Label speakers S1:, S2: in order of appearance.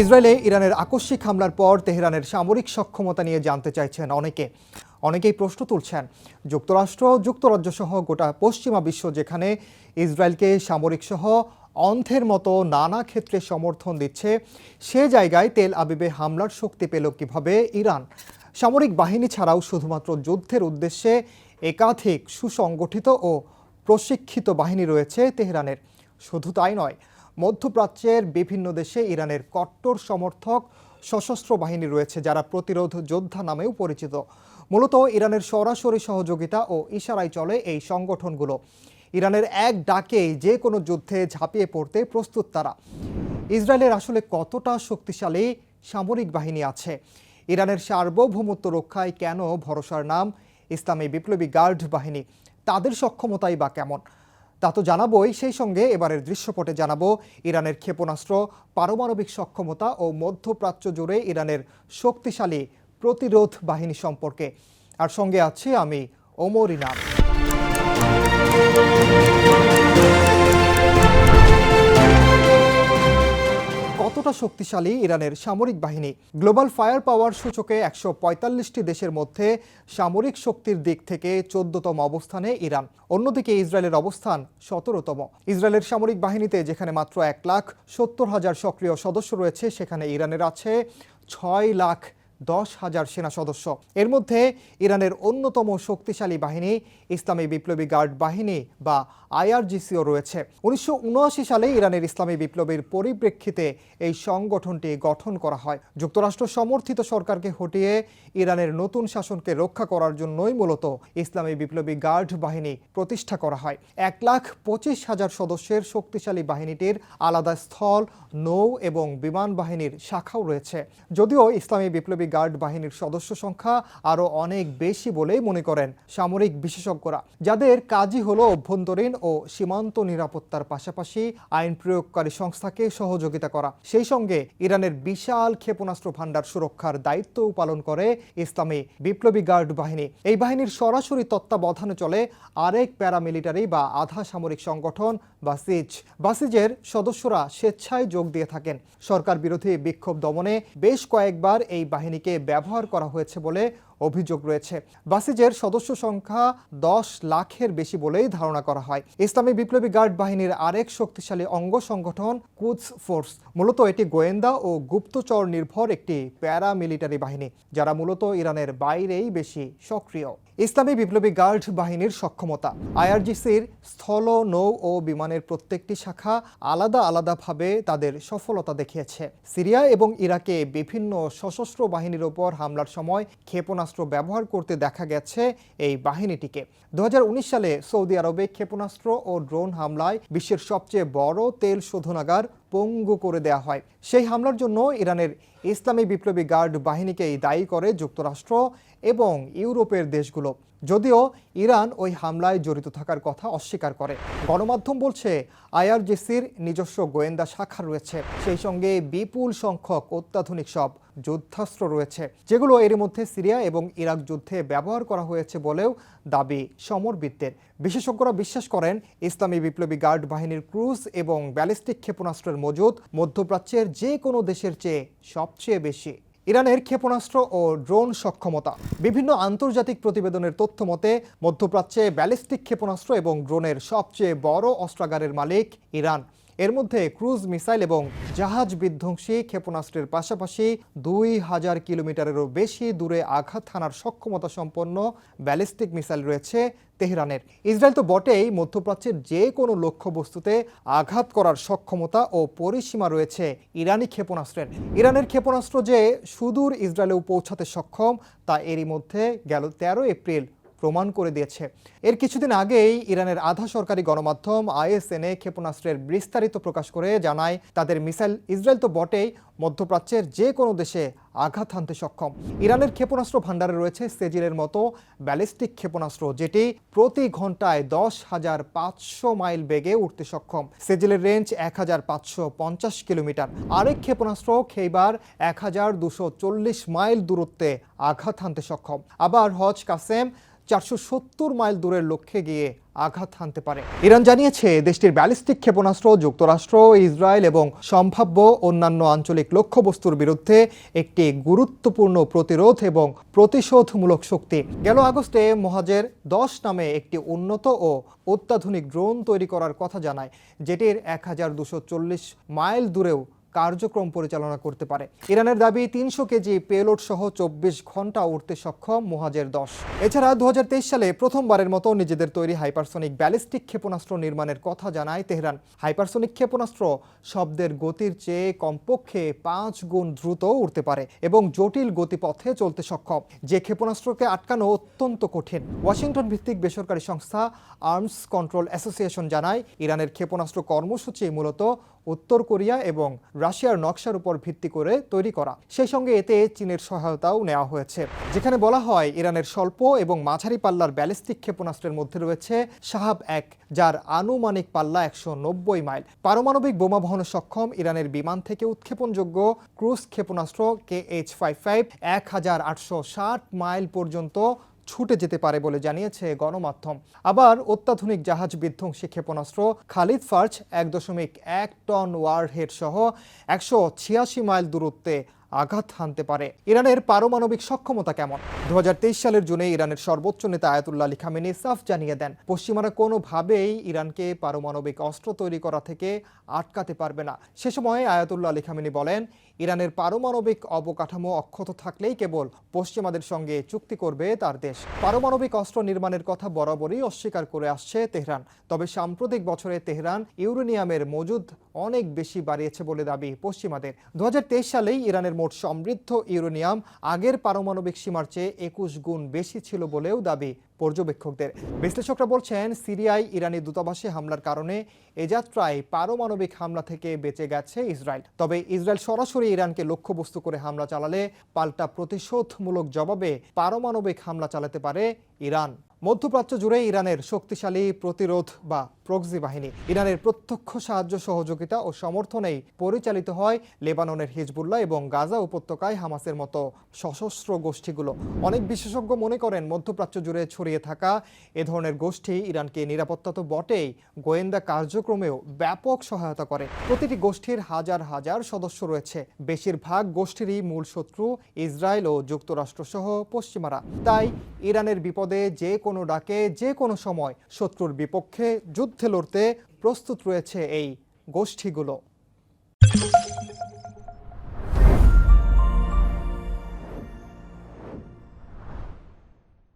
S1: ইসরায়েলে ইরানের আকস্মিক হামলার পর তেহরানের সামরিক সক্ষমতা নিয়ে জানতে চাইছেন অনেকেই প্রশ্ন তুলছেন। যুক্তরাজ্য সহ গোটা পশ্চিমা বিশ্ব যেখানে ইসরায়েলকে সামরিক সহ অন্ধের মতো নানা ক্ষেত্রে সমর্থন দিচ্ছে, সে জায়গায় তেল আবিবে হামলার শক্তি পেল কিভাবে ইরান? সামরিক বাহিনী ছাড়াও শুধুমাত্র যুদ্ধের উদ্দেশ্যে একাধিক সুসংগঠিত ও প্রশিক্ষিত বাহিনী রয়েছে তেহরানের। শুধু তাই নয়, মধ্যপ্রাচ্যের বিভিন্ন দেশে ইরানের কট্টর সমর্থক সশস্ত্র বাহিনী রয়েছে, যারা প্রতিরোধ যোদ্ধা নামেও পরিচিত। মূলত ইরানের সরাসরি সহযোগিতা ও ইশারায় চলে এই সংগঠনগুলো। ইরানের এক ডাকেই যে কোনো যুদ্ধে ঝাঁপিয়ে পড়তে প্রস্তুত তারা। ইসরায়েলের আসলে কতটা শক্তিশালী সামরিক বাহিনী আছে? ইরানের সার্বভৌমত্ব রক্ষায় কেন ভরসার নাম ইসলামী বিপ্লবী গার্ড বাহিনী? তাদের সক্ষমতাই বা কেমন? তা তো জানাবোই। সেই সঙ্গে এবারের দৃশ্যপটে জানাবো ইরানের ক্ষেপণাস্ত্র, পারমাণবিক সক্ষমতা ও মধ্যপ্রাচ্য জুড়ে ইরানের শক্তিশালী প্রতিরোধ বাহিনী সম্পর্কে। আর সঙ্গে আছি আমি, ওমর ইনাম। কতটা শক্তিশালী ইরানের সামরিক বাহিনী? গ্লোবাল ফায়ার পাওয়ার সূচকে ১৪৫টি দেশের মধ্যে সামরিক শক্তির দিক থেকে ১৪তম অবস্থানে ইরান। অন্যদিকে ইসরায়েলের অবস্থান ১৭তম। ইসরায়েলের সামরিক বাহিনীতে যেখানে মাত্র ১,৭০,০০০ সক্রিয় সদস্য রয়েছে, সেখানে ইরানের আছে ৬,১০,০০০ সেনা সদস্য। এর মধ্যে ইরানের অন্যতম শক্তিশালী বাহিনী ইসলামী বিপ্লবী গার্ড বাহিনী বা IRGCও রয়েছে। ১৯৭৯ সালে ইরানের ইসলামী বিপ্লবের পরিপ্রেক্ষিতে এই সংগঠনটি গঠন করা হয়। যুক্তরাষ্ট্র সমর্থিত সরকারকে হটিয়ে ইরানের নতুন শাসনকে রক্ষা করার জন্যই মূলত ইসলামী বিপ্লবী গার্ড বাহিনী প্রতিষ্ঠা করা হয়। ১,২৫,০০০ সদস্যের শক্তিশালী বাহিনীটির আলাদা স্থল, নৌ এবং বিমান বাহিনীর শাখাও রয়েছে। যদিও ইসলামী বিপ্লবী গার্ড বাহিনীর সদস্য সংখ্যা আরও অনেক বেশি বলেই মনে করেন সামরিক বিশেষজ্ঞরা, যাদের কাজই হলো অভ্যন্তরীণ ও সীমান্ত নিরাপত্তার পাশাপাশি আইন প্রয়োগকারী সংস্থাকে সহযোগিতা করা। সেই সঙ্গে ইরানের বিশাল ক্ষেপণাস্ত্র ভান্ডার সুরক্ষার দায়িত্বও পালন করে ইসলামী বিপ্লবী গার্ড বাহিনী। এই বাহিনীর সরাসরি তত্ত্বাবধানে চলে আরেক প্যারামিলিটারি বা আধা সামরিক সংগঠন বাসিজের সদস্যরা স্বেচ্ছায় যোগ দিয়ে থাকেন। সরকার বিরোধী বিক্ষোভ দমনে বেশ কয়েকবার এই বাহিনীকে ব্যবহার করা হয়েছে বলে অভিযোগ রয়েছে। বাসিজের সদস্য সংখ্যা ১০ লাখের বেশি বলেই ধারণা করা হয়। ইসলামী বিপ্লবী গার্ড বাহিনীর আরেক শক্তিশালী অঙ্গ সংগঠন কুদস ফোর্স। মূলত এটি গোয়েন্দা ও গুপ্তচর নির্ভর একটি প্যারামিলিটারি বাহিনী, যারা মূলত ইরানের বাইরেই বেশি সক্রিয়। ইসলামী বিপ্লবী গার্ড বাহিনীর সক্ষমতা। IRGCর স্থল, নৌ ও বিমানের প্রত্যেকটি শাখা আলাদাভাবে তাদের সফলতা দেখিয়েছে। সিরিয়া এবং ইরাকে বিভিন্ন সশস্ত্র বাহিনীর ওপর হামলার সময় ক্ষেপণাস্ত্র ব্যবহার করতে দেখা গেছে এই বাহিনীটিকে। ২০১৯ সালে সৌদি আরবে ক্ষেপণাস্ত্র ও ড্রোন হামলায় বিশ্বের সবচেয়ে বড় তেল শোধনাগার পঙ্গু করে দেয়া হয়। সেই হামলার জন্য ইরানের ইসলামী বিপ্লবী গার্ড বাহিনীকেই দায়ী করে যুক্তরাষ্ট্র এবং ইউরোপের দেশগুলো। যদিও ইরান ওই হামলায় জড়িত থাকার কথা অস্বীকার করে। গণমাধ্যম বলছে IRGCর নিজস্ব গোয়েন্দা শাখা রয়েছে, সেই সঙ্গে বিপুল সংখ্যক অত্যাধুনিক সব যুদ্ধাস্ত্র রয়েছে, যেগুলো এর মধ্যে সিরিয়া এবং ইরাক যুদ্ধে ব্যবহার করা হয়েছে বলেও দাবি সমরবিদদের। বিশেষজ্ঞরা বিশ্বাস করেন ইসলামী বিপ্লবী গার্ড বাহিনীর ক্রুজ এবং ব্যালিস্টিক ক্ষেপণাস্ত্রের মজুদ মধ্যপ্রাচ্যের যে কোনো দেশের চেয়ে সবচেয়ে বেশি। ইরানের ক্ষেপণাস্ত্র ও ড্রোন সক্ষমতা। বিভিন্ন আন্তর্জাতিক প্রতিবেদনের তথ্য মতে মধ্যপ্রাচ্যে ব্যালিস্টিক ক্ষেপণাস্ত্র এবং ড্রোনের সবচেয়ে বড় অস্ত্রাগারের মালিক ইরান। এর মধ্যে ক্রুজ মিসাইল এবং জাহাজ বিধ্বংসী ক্ষেপণাস্ত্রের পাশাপাশি ২,০০০ কিলোমিটারেরও বেশি দূরে আঘাত হানার সক্ষমতা সম্পন্ন ব্যালিস্টিক মিসাইল রয়েছে তেহরানের। ইসরায়েল তো বটেই, মধ্যপ্রাচ্যের যে কোনো লক্ষ্যবস্তুতে আঘাত করার সক্ষমতা ও পরিসীমা রয়েছে ইরানি ক্ষেপণাস্ত্রের। ইরানের ক্ষেপণাস্ত্র যে সুদূর ইসরায়েলেও পৌঁছাতে সক্ষম, তা এরই মধ্যে গেল ১৩ এপ্রিল প্রমাণ করে দিয়েছে। এর কিছুদিন আগেই ইরানের আধা সরকারি গণমাধ্যম ISN ক্ষেপণাস্ত্রের বিস্তারিত প্রকাশ করে জানায়, তাদের মিসাইল ইসরায়েল তো বটেই, মধ্যপ্রাচ্যের যে কোনো দেশে আঘাত হানতে সক্ষম। ইরানের ক্ষেপণাস্ত্র ভান্ডারে রয়েছে সেজিলের মতো ব্যালিস্টিক ক্ষেপণাস্ত্র, যেটি প্রতি ঘন্টায় ১০,৫০০ মাইল বেগে উঠতে সক্ষম। সেজিলের রেঞ্জ ১,৫৫০ কিলোমিটার। আরেক ক্ষেপণাস্ত্র খেইবার ১,২৪০ মাইল দূরত্বে আঘাত হানতে সক্ষম। আবার হজ কাসেম 470 মাইল দূরের লক্ষ্যে গিয়ে আঘাত হানতে পারে। ইরান জানিয়েছে দেশটির ব্যালিস্টিক ক্ষেপণাস্ত্র যুক্তরাষ্ট্র, ইসরায়েল এবং সম্ভাব্য অন্যান্য আঞ্চলিক লক্ষ্যবস্তুর বিরুদ্ধে একটি গুরুত্বপূর্ণ প্রতিরোধ এবং প্রতিশোধমূলক শক্তি। গেল আগস্টে মোহাজের 10 নামে একটি উন্নত ও অত্যাধুনিক ড্রোন তৈরি করার কথা জানায়, যেটির 1240 মাইল দূরেও কার্যক্রম পরিচালনা করতে পারে। ইরানের দাবি 300 কেজি পেলোড সহ 24 ঘন্টা উড়তে সক্ষম মোহাজের 10। এছাড়া 2023 সালে প্রথমবারের মতো নিজেদের তৈরি হাইপারসনিক ব্যালিস্টিক ক্ষেপণাস্ত্র নির্মাণের কথা জানায় তেহরান। হাইপারসনিক ক্ষেপণাস্ত্র শব্দের গতির চেয়ে কমপক্ষে 5 গুণ দ্রুত উড়তে পারে এবং জটিল গতিপথে চলতে সক্ষম, যে ক্ষেপণাস্ত্রকে আটকানো অত্যন্ত কঠিন। ওয়াশিংটন ভিত্তিক বেসরকারি সংস্থা আর্মস কন্ট্রোল অ্যাসোসিয়েশন জানায়, ইরানের ক্ষেপণাস্ত্র কর্মসূচি মূলত উত্তর কোরিয়া এবং রাশিয়ার নকশার উপর ভিত্তি করে তৈরি করা। সেই সঙ্গে এতে চীনের সহায়তাও নেওয়া হয়েছে, যেখানে বলা হয় ইরানের স্বল্প এবং মাঝারি পাল্লার ব্যালিস্টিক ক্ষেপণাস্ত্রের মধ্যে রয়েছে শাহাব-1, যার আনুমানিক পাল্লা 190 মাইল। পারমাণবিক বোমা বহনে সক্ষম ইরানের বিমান থেকে উৎক্ষেপণযোগ্য ক্রুজ ক্ষেপণাস্ত্র KH-55 1860 মাইল পর্যন্ত ছুটে যেতে পারে বলে জানিয়েছে গণমাধ্যম। আবার অত্যাধুনিক জাহাজ বিধ্বংসী ক্ষেপণাস্ত্র খালিদ ফার্জ 1.1 টন ওয়ারহেড সহ 186 মাইল দূরত্বে আঘাত হানতে পারে। ইরানের পারমাণবিক সক্ষমতা কেমন? 2023 সালের জুনে ইরানের সর্বোচ্চ নেতা আয়াতুল্লাহ আলী খামেনি সাফ জানিয়ে দেন, পশ্চিমারা কোনোভাবেই ইরানকে পারমাণবিক অস্ত্র তৈরি করা থেকে আটকাতে পারবে না। সে সময় আয়াতুল্লাহ আলী খামেনি বলেন, ইরানের পারমাণবিক অবকাঠামো অক্ষত থাকলেই কেবল পশ্চিমাদের সঙ্গে চুক্তি করবে তার দেশ। পারমাণবিক অস্ত্র নির্মাণের কথা বরাবরই অস্বীকার করে আসছে তেহরান। তবে সাম্প্রতিক বছরে তেহরান ইউরেনিয়ামের মজুদ অনেক বেশি বাড়িয়েছে বলে দাবি পশ্চিমাদের। 2023 সালেই ইরানের মোট সমৃদ্ধ ইউরেনিয়াম আগের পারমাণবিক সীমার চেয়ে 21 গুণ বেশি ছিল বলেও দাবি পর্যবেক্ষকদের। বিশ্লেষকরা বলছেন, সিরিয়ায় ইরানি দূতাবাসে হামলার কারণে এ যাত্রায় পারমাণবিক হামলা থেকে বেঁচে গেছে ইসরায়েল। তবে ইসরায়েল সরাসরি ইরানকে লক্ষ্যবস্তু করে হামলা চালালে পাল্টা প্রতিশোধমূলক জবাবে পারমাণবিক হামলা চালাতে পারে ইরান। মধ্যপ্রাচ্য জুড়ে ইরানের শক্তিশালী প্রতিরোধ বা প্রক্সি বাহিনী, ইরানের প্রত্যক্ষ সাহায্য, সহযোগিতা ও সমর্থনেই পরিচালিত হয় লেবাননের হিজবুল্লাহ এবং গাজা উপত্যকায় হামাসের মতো সশস্ত্র গোষ্ঠীগুলো। অনেক বিশেষজ্ঞ মনে করেন, মধ্যপ্রাচ্য জুড়ে ছড়িয়ে থাকা এ ধরনের গোষ্ঠী ইরানকে নিরাপত্তা তো বটেই, গোয়েন্দা কার্যক্রমেও ব্যাপক সহায়তা করে। প্রতিটি গোষ্ঠীর হাজার হাজার সদস্য রয়েছে। বেশিরভাগ গোষ্ঠীরই মূল শত্রু ইসরায়েল ও যুক্তরাষ্ট্র সহ পশ্চিমারা। তাই ইরানের বিপদে যে কোনো ডাকে, যে কোনো সময় শত্রুর বিপক্ষে যুদ্ধে লড়তে প্রস্তুত রয়েছে এই গোষ্ঠীগুলো।